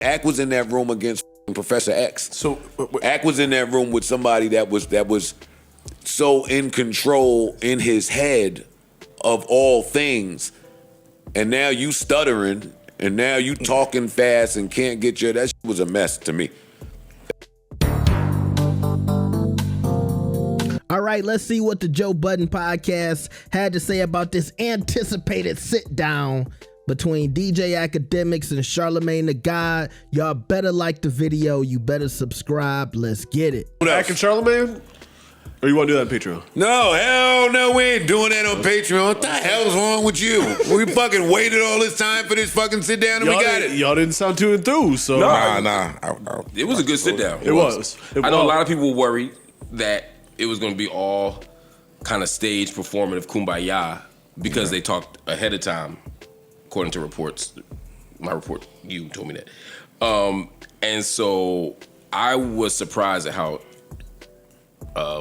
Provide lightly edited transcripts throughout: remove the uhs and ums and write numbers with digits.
Ak was in that room against Professor X. So Ak was in that room with somebody that was so in control in his head of all things, and now you stuttering, and now you talking fast and can't get that shit was a mess to me. All right, let's see what the Joe Budden podcast had to say about this anticipated sit-down between DJ Akademiks and Charlamagne the God. Y'all better like the video. You better subscribe. Let's get it. Ak and Charlamagne? Or you want to do that on Patreon? No, hell no, we ain't doing that on Patreon. What the hell's wrong with you? We fucking waited all this time for this fucking sit down and we got it. Y'all didn't sound too enthused, so. Nah. It was a good sit down. It was. I know a lot of people were worried that it was going to be all kind of staged, performative kumbaya because they talked ahead of time, according to reports. My report, you told me that. And so I was surprised at how,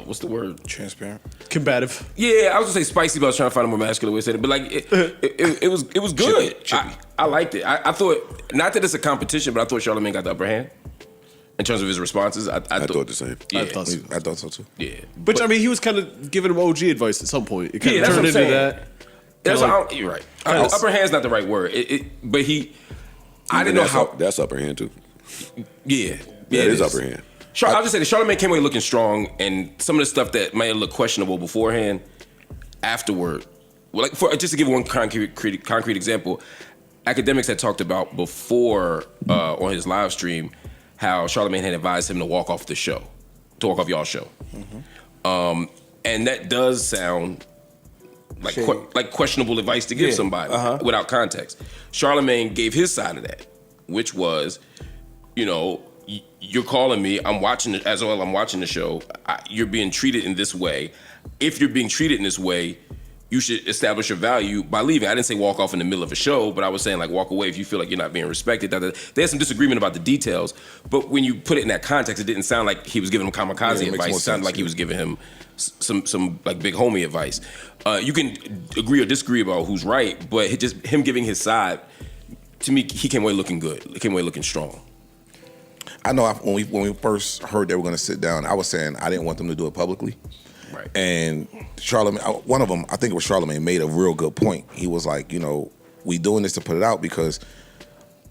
what's the word? Transparent. Combative. Yeah, I was gonna say spicy, but I was trying to find a more masculine way to say it. But like, it was good. Chippy. I liked it. I thought, not that it's a competition, but I thought Charlamagne got the upper hand in terms of his responses. I thought the same. Yeah. I thought so too. Yeah. But I mean, he was kind of giving him OG advice at some point. It kind of that's turned what I'm into saying. that. That's Kinda you're right. Upper hand's not the right word. But I didn't know how. That's upper hand too. Yeah. Yeah, it is upper hand. I'll just say that Charlamagne came away looking strong, and some of the stuff that might have looked questionable beforehand, afterward, well, like just to give one concrete example, Akademiks had talked about before on his live stream how Charlamagne had advised him to walk off the show, to walk off y'all's show, and that does sound like questionable advice to give somebody without context. Charlamagne gave his side of that, which was, you're calling me. I'm watching it as well. I'm watching the show. You're being treated in this way. If you're being treated in this way, you should establish your value by leaving. I didn't say walk off in the middle of a show, but I was saying like walk away if you feel like you're not being respected. There's some disagreement about the details, but when you put it in that context, it didn't sound like he was giving him kamikaze advice. It sounded like he was giving him some like big homie advice. You can agree or disagree about who's right, but just him giving his side, to me, he came away looking good. He came away looking strong. I know when we first heard they were going to sit down, I was saying I didn't want them to do it publicly. Right. And Charlamagne, one of them, I think it was Charlamagne, made a real good point. He was like, we doing this to put it out because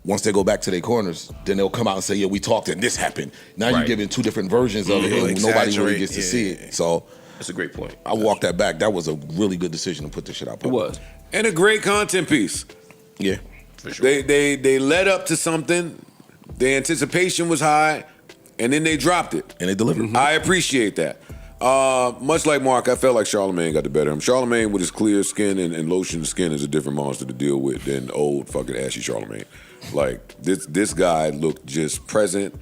once they go back to their corners, then they'll come out and say, yeah, we talked and this happened. Now you're giving two different versions of it and nobody really gets to see it. So that's a great point. I walked that back. That was a really good decision to put this shit out public. It was. And a great content piece. Yeah. For sure. They led up to something. The anticipation was high, and then they dropped it. And they delivered. I appreciate that. Much like Marc, I felt like Charlamagne got the better of him. Charlamagne with his clear skin and lotion skin is a different monster to deal with than old fucking ashy Charlamagne. Like, this guy looked just present,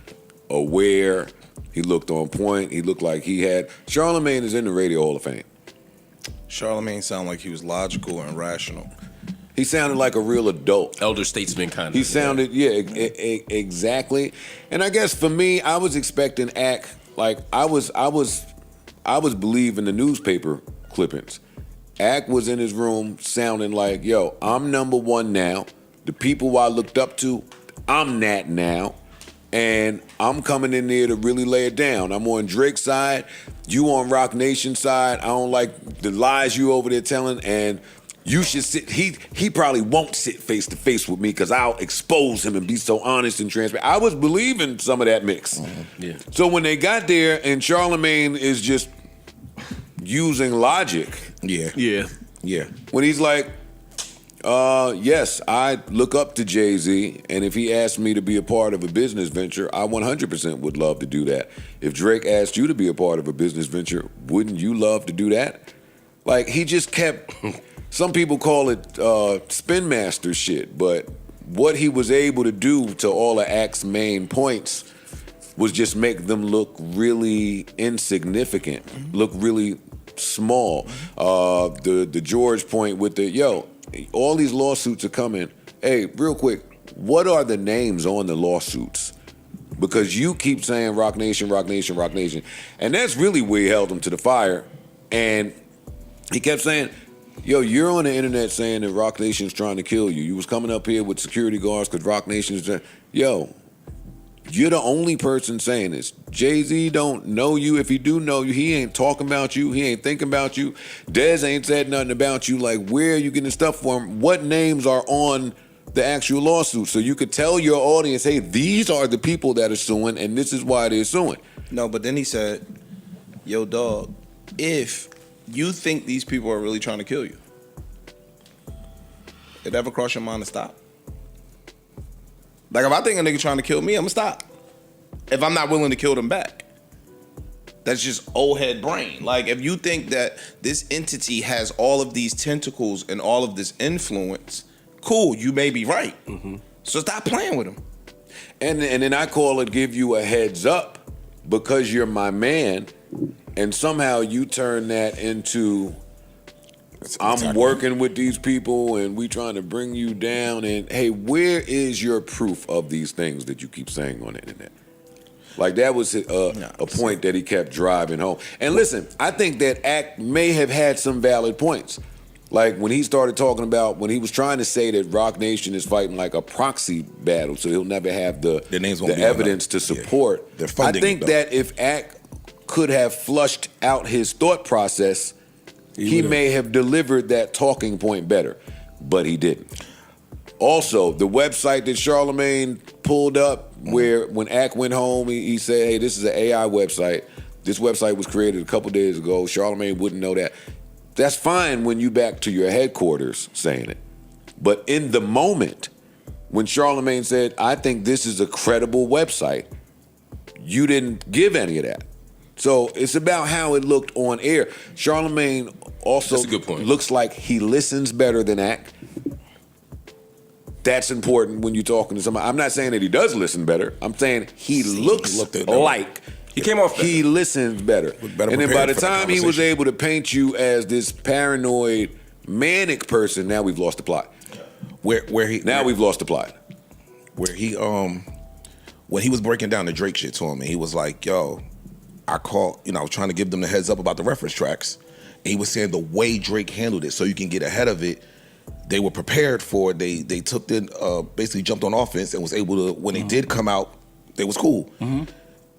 aware. He looked on point. He looked like he had... Charlamagne is in the Radio Hall of Fame. Charlamagne sounded like he was logical and rational. He sounded like a real adult. Elder statesman kind of. He sounded, exactly. And I guess for me, I was expecting Ak, like I was believing the newspaper clippings. Ak was in his room sounding like, yo, I'm number one now. The people I looked up to, I'm that now. And I'm coming in there to really lay it down. I'm on Drake's side, you on Roc Nation's side. I don't like the lies you over there telling, and you should sit, he probably won't sit face to face with me because I'll expose him and be so honest and transparent. I was believing some of that mix. Yeah. So when they got there and Charlamagne is just using logic. Yeah. When he's like, yes, I look up to Jay-Z, and if he asked me to be a part of a business venture, I 100% would love to do that. If Drake asked you to be a part of a business venture, wouldn't you love to do that? Like, he just kept... Some people call it spin master shit, but what he was able to do to all of Ak's main points was just make them look really insignificant, look really small. The George point with all these lawsuits are coming. Hey, real quick, what are the names on the lawsuits? Because you keep saying Roc Nation, Roc Nation, Roc Nation. And that's really where he held him to the fire. And he kept saying, yo, you're on the internet saying that Roc Nation's trying to kill you. You was coming up here with security guards because Roc Nation's... Yo, You're the only person saying this. Jay-Z don't know you. If he do know you, he ain't talking about you. He ain't thinking about you. Dez ain't said nothing about you. Like, where are you getting stuff from? What names are on the actual lawsuit? So you could tell your audience, hey, these are the people that are suing, and this is why they're suing. No, but then he said, yo, dog, if you think these people are really trying to kill you, it ever cross your mind to stop? Like, if I think a nigga trying to kill me, I'm gonna stop. If I'm not willing to kill them back. That's just old head brain. Like, if you think that this entity has all of these tentacles and all of this influence, cool, you may be right. Mm-hmm. So stop playing with them. And then I call it give you a heads up because you're my man, and somehow you turn that into I'm working with these people and we trying to bring you down, and hey, where is your proof of these things that you keep saying on the internet? Like, that was a point that he kept driving home. And listen, I think that Act may have had some valid points. Like, when he started talking about, when he was trying to say that Roc Nation is fighting like a proxy battle, so he'll never have the evidence to support. Yeah. I think that if Act could have flushed out his thought process, he may have delivered that talking point better, but he didn't. Also, the website that Charlamagne pulled up, where when Ack went home, he said, hey, this is an AI website. This website was created a couple days ago. Charlamagne wouldn't know that. That's fine when you back to your headquarters saying it. But in the moment, when Charlamagne said, I think this is a credible website, you didn't give any of that. So it's about how it looked on air. Charlamagne also looks like he listens better than Ack. That's important when you're talking to somebody. I'm not saying that he does listen better. I'm saying he looks like he came off better. He listens better. And then by the time he was able to paint you as this paranoid, manic person, now we've lost the plot. We've lost the plot. Where he when he was breaking down the Drake shit to him, and he was like, yo, I was trying to give them the heads up about the reference tracks. And he was saying the way Drake handled it, so you can get ahead of it, they were prepared for it. They took basically jumped on offense and was able to, when they did come out, they was cool. Mm-hmm.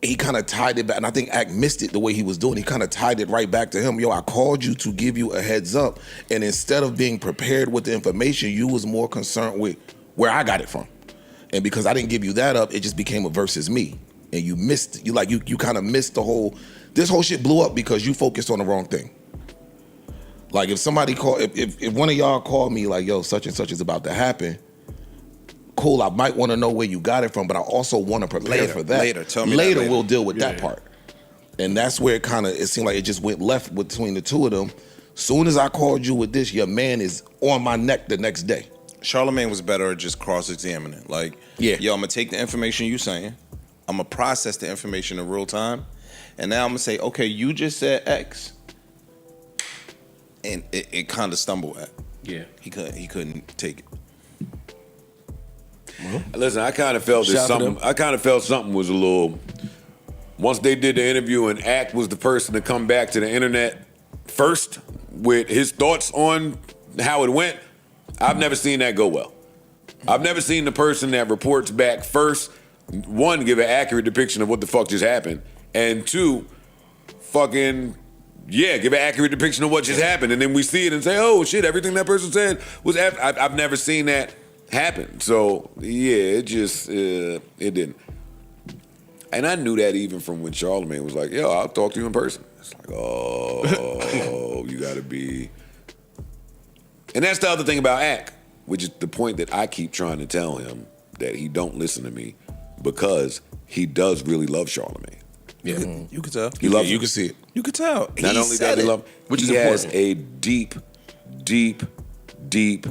He kind of tied it back, and I think Ack missed it the way he was doing. He kind of tied it right back to him. Yo, I called you to give you a heads up, and instead of being prepared with the information, you was more concerned with where I got it from. And because I didn't give you that up, it just became a versus me. And you missed, you kind of missed this whole shit blew up because you focused on the wrong thing. Like, if somebody if one of y'all called me like, yo, such and such is about to happen, cool, I might want to know where you got it from, but I also want to prepare for that. Later, we'll deal with that part. And that's where it seemed like it just went left between the two of them. Soon as I called you with this, your man is on my neck the next day. Charlamagne was better at just cross-examining. Like, yo, I'm going to take the information you saying, I'm going to process the information in real time, and now I'm going to say, okay, you just said X. And it kind of stumbled at. Yeah. He couldn't take it. Well, listen, I kind of felt something was a little. Once they did the interview and Ack was the person to come back to the internet first with his thoughts on how it went, I've never seen that go well. I've never seen the person that reports back first, one, give an accurate depiction of what the fuck just happened, and two, give an accurate depiction of what just happened, and then we see it and say, oh shit, everything that person said was I've never seen that happen. So yeah, it just it didn't. And I knew that even from when Charlamagne was like, yo, I'll talk to you in person. It's like, oh, you gotta be. And that's the other thing about Ack, which is the point that I keep trying to tell him, that he don't listen to me because he does really love Charlamagne. Yeah, you could tell. He loves him. You can see it. You could tell. Not only does he love him, which is has important. a deep, deep, deep,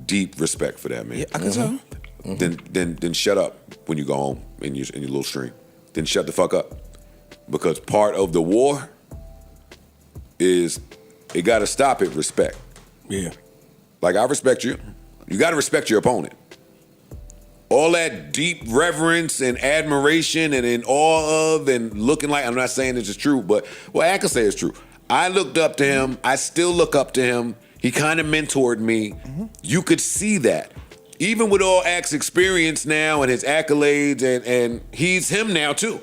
deep respect for that man. Yeah, I can tell. Mm-hmm. Then shut up when you go home in your little stream. Then shut the fuck up. Because part of the war is it gotta stop at respect. Yeah. Like, I respect you. You gotta respect your opponent. All that deep reverence and admiration and in awe of and looking like, I'm not saying this is true, but I can say it's true. I looked up to him. I still look up to him. He kind of mentored me. Mm-hmm. You could see that. even with all Act's experience now and his accolades, and he's him now too.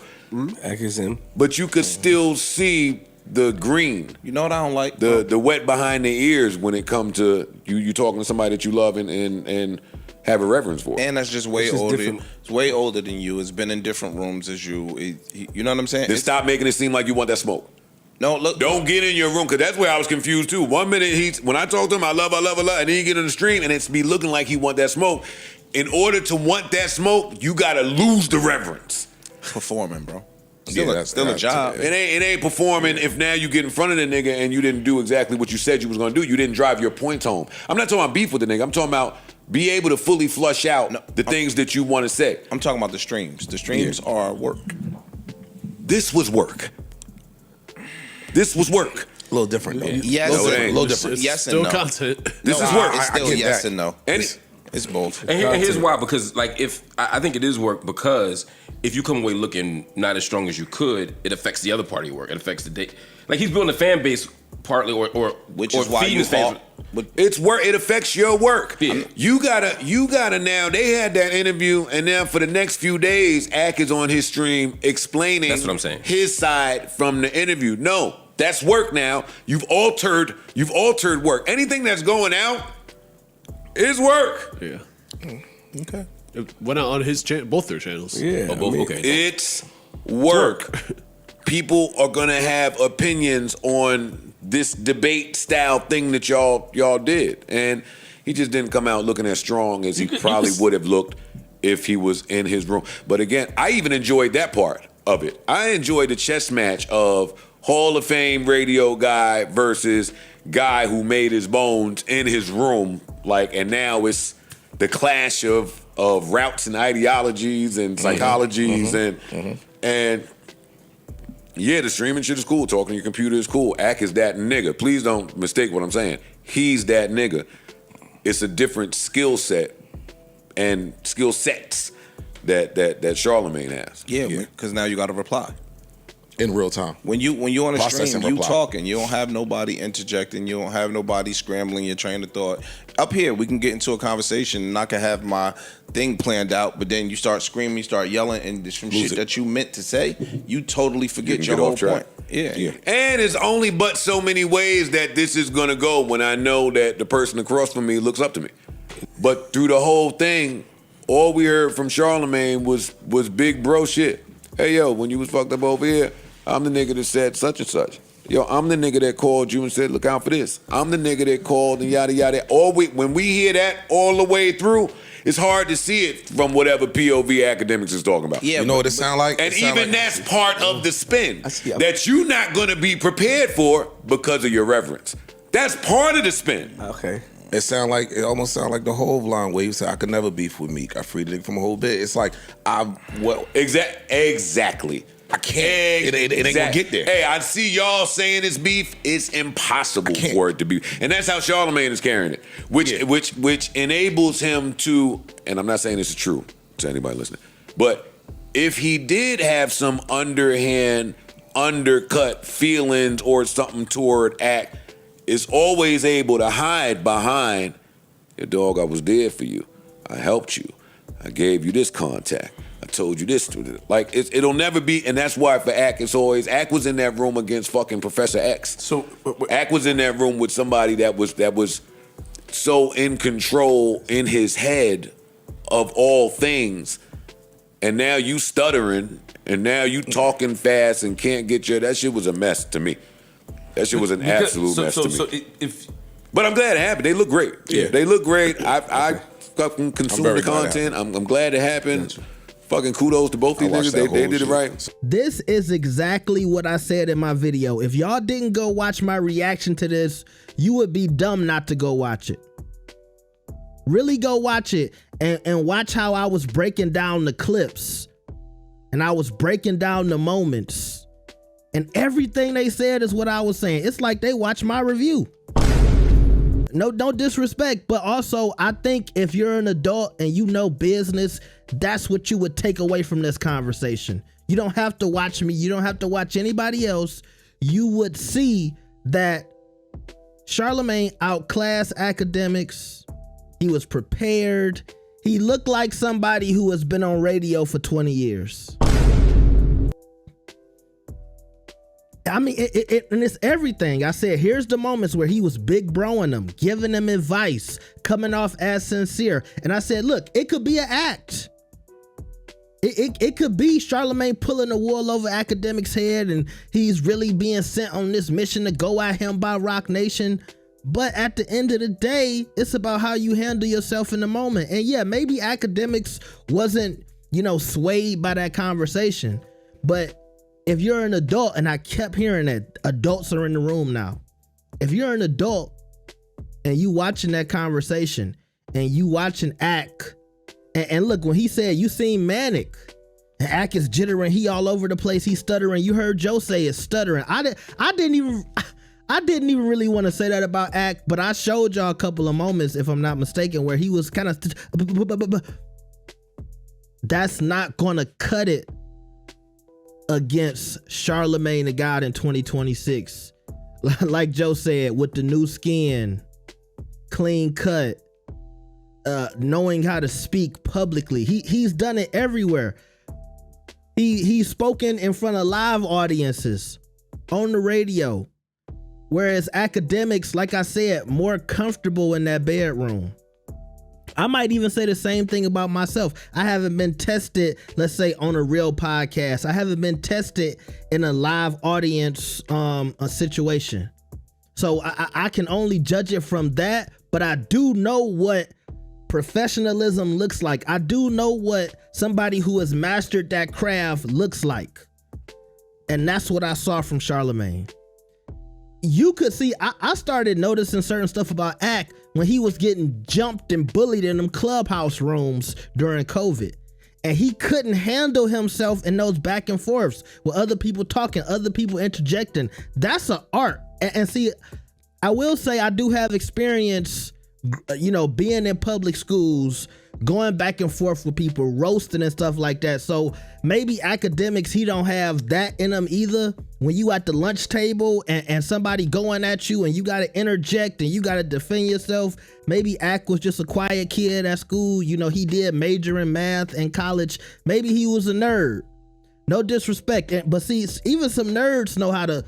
Act is him. But you could still see the green. You know what I don't like? The wet behind the ears when it comes to you talking to somebody that you love and have a reverence for. And that's just way older. It's way older than you. It's been in different rooms as you. You know what I'm saying? Then stop making it seem like you want that smoke. No, look. Don't get in your room, because that's where I was confused too. 1 minute when I talk to him, I love, and then he get in the stream and it's be looking like he want that smoke. In order to want that smoke, you gotta lose the reverence. Performing, bro. Yeah, That's still a job. It ain't performing if now you get in front of the nigga and you didn't do exactly what you said you was gonna do. You didn't drive your points home. I'm not talking about beef with the nigga. I'm talking about be able to fully flush out the things that you want to say. I'm talking about the streams. The streams are work. This was work. This was work. A little different, though. Yes, No, it ain't. a little different. It's Yes and still no. content. This is work. It's still get yes that. and no. And It's both. And here's why, because like if I think it is work, because if you come away looking not as strong as you could, it affects the other part of your work. It affects the day. Like he's building a fan base partly, or Which or is why feeding you his fans. it's work. It affects your work. Yeah. You gotta now. They had that interview, and now for the next few days, Ak is on his stream explaining That's what I'm saying. his side from the interview. No, that's work now. You've altered work. Anything that's going out is work. Yeah. Okay. It went out on his channel, both their channels. Oh, both, okay. It's work. People are gonna have opinions on this debate style thing that y'all did, and he just didn't come out looking as strong as he probably would have looked if he was in his room. But again, I even enjoyed that part of it. I enjoyed the chess match of Hall of Fame radio guy versus guy who made his bones in his room, and now it's the clash of routes and ideologies and psychologies and yeah, the streaming shit is cool. Talking to your computer is cool. Ak is that nigga. Please don't mistake what I'm saying. He's that nigga. It's a different skill set and skill sets that Charlamagne has. Yeah, because now you got to reply. In real time. When you on a Process stream, and you reply. talking. You don't have nobody interjecting. You don't have nobody scrambling your train of thought. Up here, we can get into a conversation, and I can have my thing planned out. But then you start screaming, you start yelling, and there's some shit that you meant to say, you totally forget You your can get whole off track. point. Yeah. And it's only but so many ways that this is gonna go when I know that the person across from me looks up to me. But through the whole thing, all we heard from Charlamagne was big bro shit. Hey yo, when you was fucked up over here, I'm the nigga that said such and such. Yo, I'm the nigga that called you and said, look out for this. I'm the nigga that called and yada yada. When we hear that all the way through, it's hard to see it from whatever POV Akademiks is talking about. Yeah, You know what it sound like? And It sound even like- that's part of the spin Yeah. that you're not going to be prepared for because of your reverence. That's part of the spin. Okay. It almost sound like the whole line where you say, I could never beef with Meek. I freed it from a whole bit. It's like, Exactly. I can't. It ain't gonna get there. Hey, I see y'all saying it's beef. It's impossible for it to be, and that's how Charlamagne is carrying it, which enables him to. And I'm not saying this is true to anybody listening, but if he did have some underhand, undercut feelings or something toward Ak, is always able to hide behind, your dog, I was there for you. I helped you. I gave you this contact. I told you this. Like, it'll never be, and that's why for Ak, it's always, Ak was in that room against fucking Professor X. So Ak was in that room with somebody that was so in control in his head of all things, and now you stuttering, and now you talking fast and can't get that shit was a mess to me. That shit was an absolute mess to me. But I'm glad it happened. They look great. Yeah. They look great. I fucking consumed very the glad it content. I'm glad it happened. Fucking kudos to both these watched niggas. that They whole did it shit. right. This is exactly what I said in my video. If y'all didn't go watch my reaction to this, you would be dumb not to go watch it. Really go watch it and watch how I was breaking down the clips and I was breaking down the moments and everything they said is what I was saying. It's like they watched my review. No disrespect, but also I think if you're an adult and you know business, that's what you would take away from this conversation. You don't have to watch me. You don't have to watch anybody else. You would see that Charlamagne outclassed Akademiks. He was prepared. He looked like somebody who has been on radio for 20 years. I mean, and it's everything. I said, here's the moments where he was big broing them, giving them advice, coming off as sincere. And I said, look, it could be an act. It could be Charlamagne pulling the wool over Akademiks' head and he's really being sent on this mission to go at him by Roc Nation. But at the end of the day, it's about how you handle yourself in the moment. And yeah, maybe Akademiks wasn't, swayed by that conversation. But if you're an adult, and I kept hearing that adults are in the room now. If you're an adult and you watching that conversation and you watching Ak, and look, when he said you seem manic, and Ak is jittering, he all over the place, he's stuttering. You heard Joe say it's stuttering. I didn't even really want to say that about Ak, but I showed y'all a couple of moments, if I'm not mistaken, where he was kind of. That's not gonna cut it against Charlamagne the God in 2026. Like Joe said, with the new skin, clean cut, knowing how to speak publicly. He's done it everywhere. He's spoken in front of live audiences on the radio. Whereas Akademiks, like I said, more comfortable in that bedroom. I might even say the same thing about myself. I haven't been tested, let's say, on a real podcast. I haven't been tested in a live audience a situation. So I can only judge it from that, but I do know what professionalism looks like. I do know what somebody who has mastered that craft looks like. And that's what I saw from Charlamagne. You could see, I started noticing certain stuff about Ak when he was getting jumped and bullied in them clubhouse rooms during COVID. And he couldn't handle himself in those back and forths with other people talking, other people interjecting. That's an art. And see, I will say I do have experience, being in public schools, going back and forth with people, roasting and stuff like that. So maybe Akademiks, he don't have that in him either. When you at the lunch table and somebody going at you and you got to interject and you got to defend yourself. Maybe Ak was just a quiet kid at school. He did major in math in college. Maybe he was a nerd. No disrespect. But see, even some nerds know how to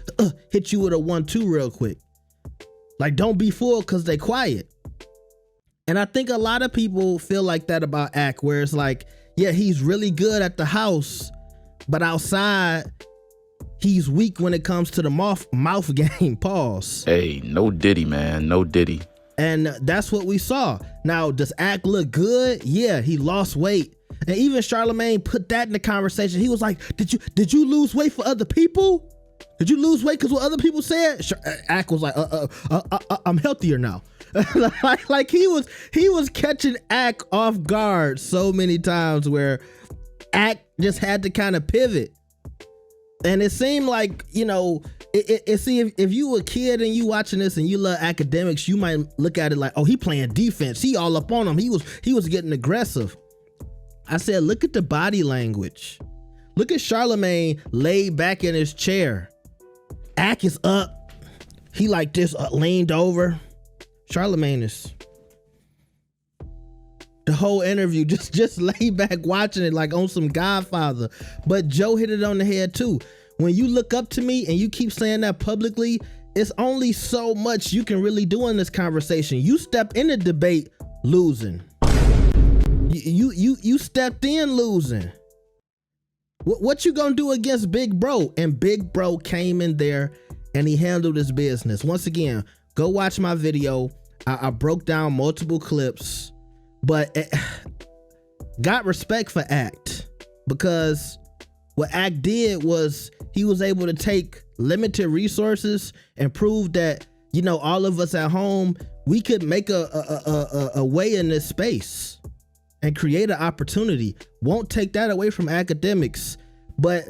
hit you with a 1-2 real quick. Like, don't be fooled because they quiet. And I think a lot of people feel like that about Ak, where it's like, yeah, he's really good at the house, but outside, he's weak when it comes to the mouth game. Pause. Hey, no Diddy, man. No Diddy. And that's what we saw. Now, does Ak look good? Yeah, he lost weight. And even Charlamagne put that in the conversation. He was like, did you lose weight for other people? Did you lose weight because what other people said? Ak was like, I'm healthier now. like he was catching Ak off guard so many times where Ak just had to kind of pivot. And it seemed like, see, if you a kid and you watching this and you love Akademiks, you might look at it like, oh, he playing defense. He all up on him. He was getting aggressive. I said, look at the body language. Look at Charlamagne laid back in his chair. Ak is up. He like this, leaned over. Charlamagne is the whole interview just lay back watching it like on some Godfather. But Joe hit it on the head too. When you look up to me and you keep saying that publicly, it's only so much you can really do in this conversation. You step in the debate losing. You stepped in losing. What you gonna do against Big Bro? And Big Bro came in there and he handled his business. Once again, go watch my video. I broke down multiple clips, but got respect for Ak, because what Ak did was he was able to take limited resources and prove that, all of us at home, we could make a way in this space and create an opportunity. Won't take that away from Akademiks, but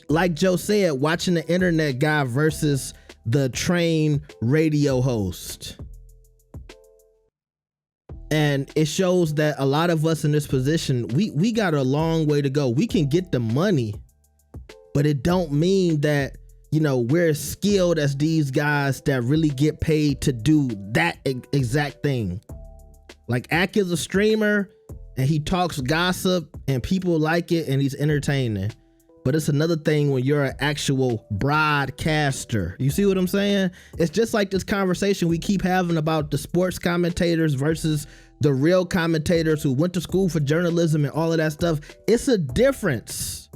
like Joe said, watching the internet guy versus the trained radio host. And it shows that a lot of us in this position, we got a long way to go. We can get the money, but it don't mean that, we're as skilled as these guys that really get paid to do that exact thing. Like Ak is a streamer and he talks gossip and people like it and he's entertaining. But it's another thing when you're an actual broadcaster. You see what I'm saying? It's just like this conversation we keep having about the sports commentators versus the real commentators who went to school for journalism and all of that stuff. It's a difference.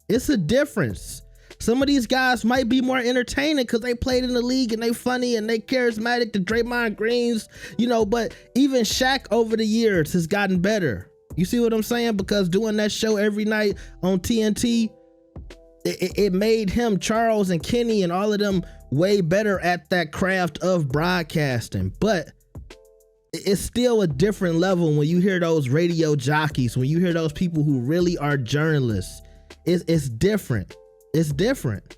It's a difference. Some of these guys might be more entertaining because they played in the league and they funny and they charismatic, the Draymond Greens, you know, but even Shaq over the years has gotten better. You see what I'm saying? Because doing that show every night on TNT, it made him, Charles and Kenny and all of them way better at that craft of broadcasting. But it's still a different level when you hear those radio jockeys, when you hear those people who really are journalists. It's different. It's different.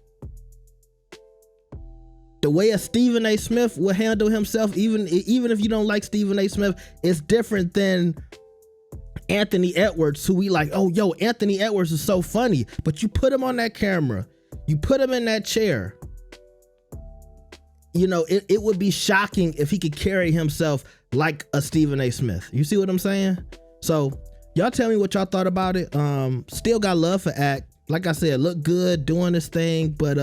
The way a Stephen A. Smith will handle himself, even if you don't like Stephen A. Smith, it's different than Anthony Edwards, who we like, oh, yo, Anthony Edwards is so funny. But you put him on that camera, you put him in that chair. You know, it would be shocking if he could carry himself like a Stephen A. Smith. You see what I'm saying? So y'all tell me what y'all thought about it. Still got love for Ak. Like I said, look good doing this thing, but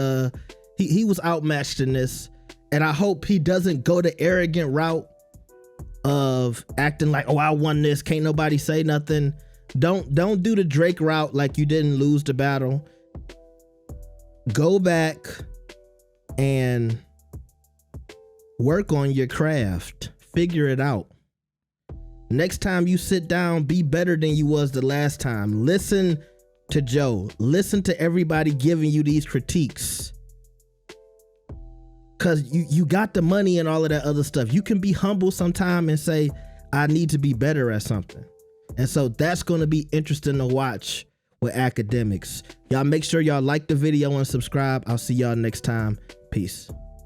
he was outmatched in this. And I hope he doesn't go the arrogant route of acting like, oh, I won this, can't nobody say nothing. Don't do the Drake route like you didn't lose the battle. Go back and work on your craft. Figure it out. Next time you sit down, be better than you was the last time. Listen to Joe. Listen to everybody giving you these critiques. Cause you got the money and all of that other stuff. You can be humble sometime and say, I need to be better at something. And so that's going to be interesting to watch with Akademiks. Y'all make sure y'all like the video and subscribe. I'll see y'all next time. Peace.